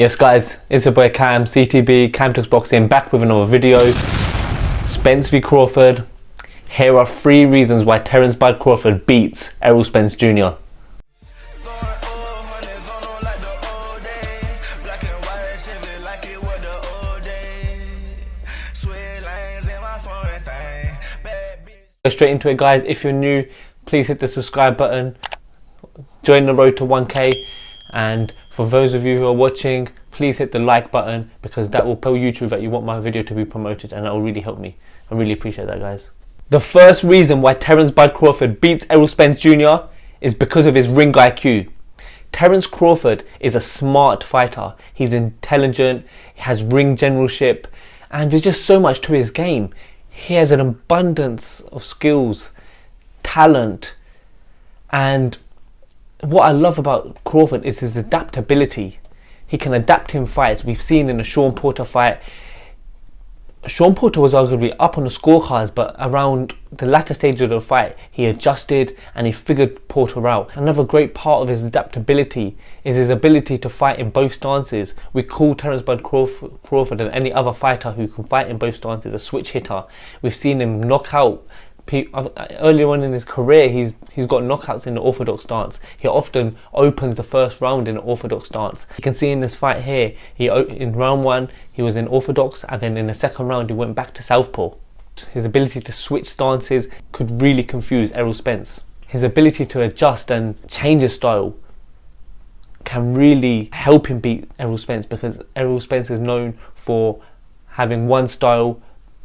Yes guys, it's your boy Cam, CTB, Cam Talks Boxing, back with another video. Spence v Crawford. Here are 3 reasons why Terence Bud Crawford beats Errol Spence Jr. Go straight into it guys. If you're new, please hit the subscribe button, join the road to 1k, and for those of you who are watching, please hit the like button because that will tell YouTube that you want my video to be promoted, and that will really help me. I really appreciate that guys. The first reason why Terence Bud Crawford beats Errol Spence Jr. is because of his ring IQ. Terence Crawford is a smart fighter. He's intelligent, he has ring generalship, and there's just so much to his game. He has an abundance of skills, talent, and what I love about Crawford is his adaptability. He can adapt in fights. We've seen in the Sean Porter fight, Sean Porter was arguably up on the scorecards, but around the latter stage of the fight, he adjusted and he figured Porter out. Another great part of his adaptability is his ability to fight in both stances. We call Terence Bud Crawford and any other fighter who can fight in both stances a switch hitter. We've seen him knock out earlier on in his career. He's got knockouts in the orthodox stance. He often opens the first round in the orthodox stance. You can see in this fight here, in round 1 he was in orthodox, and then in the second round he went back to southpaw. His ability to switch stances could really confuse Errol Spence. His ability to adjust and change his style can really help him beat Errol Spence, because Errol Spence is known for having one style,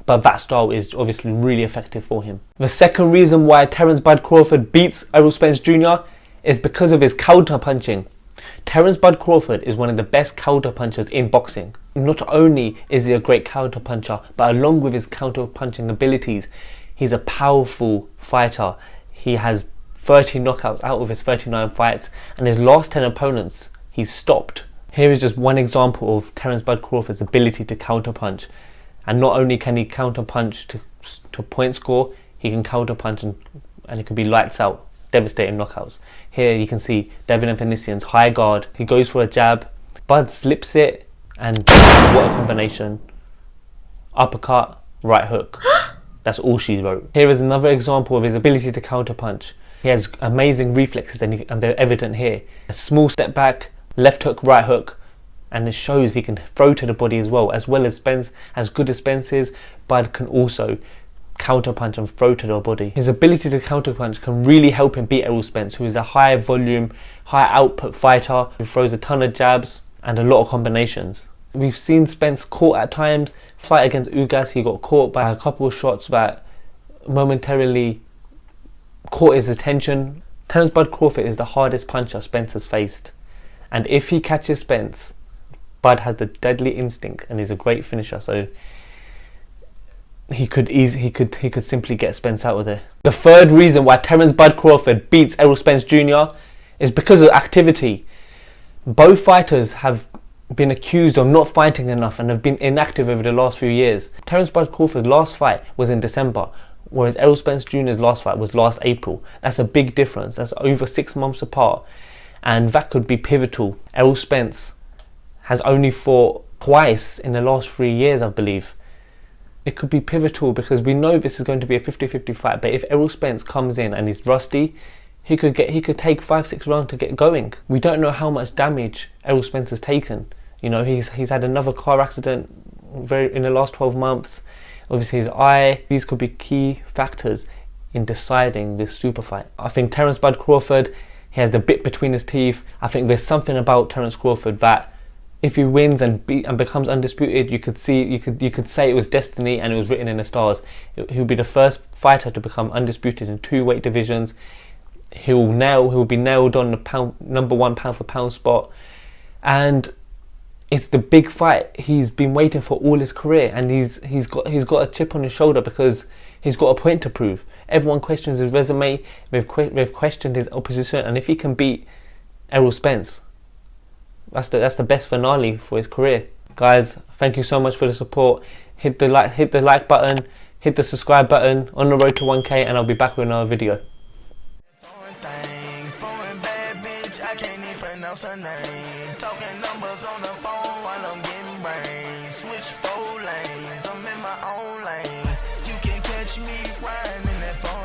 but that style is obviously really effective for him. The second reason why Terence Bud Crawford beats Errol Spence Jr. is because of his counter punching. Terence Bud Crawford is one of the best counter punchers in boxing. Not only is he a great counter puncher, but along with his counter punching abilities, he's a powerful fighter. He has 30 knockouts out of his 39 fights, and his last 10 opponents he's stopped. Here is just one example of Terence Bud Crawford's ability to counter punch. And not only can he counter punch to point score, he can counter punch and it could be lights out, devastating knockouts. Here you can see Devin Venetian's high guard. He goes for a jab, Bud slips it, and what a combination. Uppercut, right hook. That's all she wrote. Here is another example of his ability to counter punch. He has amazing reflexes and they're evident here. A small step back, left hook, right hook. And it shows he can throw to the body as well as Spence. As good as Spence is, Bud can also counter punch and throw to the body. His ability to counter punch can really help him beat Errol Spence, who is a high volume, high output fighter who throws a ton of jabs and a lot of combinations. We've seen Spence caught at times. Fight against Ugas, he got caught by a couple of shots that momentarily caught his attention. Terence Bud Crawford is the hardest puncher Spence has faced, and if he catches Spence, Bud has the deadly instinct and is a great finisher, so he could simply get Spence out of there. The third reason why Terence Bud Crawford beats Errol Spence Jr. is because of activity. Both fighters have been accused of not fighting enough and have been inactive over the last few years. Terence Bud Crawford's last fight was in December, whereas Errol Spence Jr.'s last fight was last April. That's a big difference. That's over 6 months apart, and that could be pivotal. Errol Spence has only fought twice in the last 3 years, I believe. It could be pivotal because we know this is going to be a 50-50 fight, but if Errol Spence comes in and he's rusty, he could take 5-6 rounds to get going. We don't know how much damage Errol Spence has taken. You know, he's had another car accident in the last 12 months. Obviously his eye. These could be key factors in deciding this super fight. I think Terence Bud Crawford, he has the bit between his teeth. I think there's something about Terence Crawford that if he wins and becomes undisputed, you could say it was destiny and it was written in the stars. He'll be the first fighter to become undisputed in 2 weight divisions. He'll be nailed on the #1 pound for pound spot, and it's the big fight he's been waiting for all his career, and he's got a chip on his shoulder because he's got a point to prove. Everyone questions his resume. They've questioned his opposition, and if he can beat Errol Spence, that's the best finale for his career. Guys, thank you so much for the support. Hit the like button, hit the subscribe button. On the road to 1k, and I'll be back with another video. Talking numbers on the phone. switch 4 lanes. I'm in my own lane. You can catch me riding in that phone.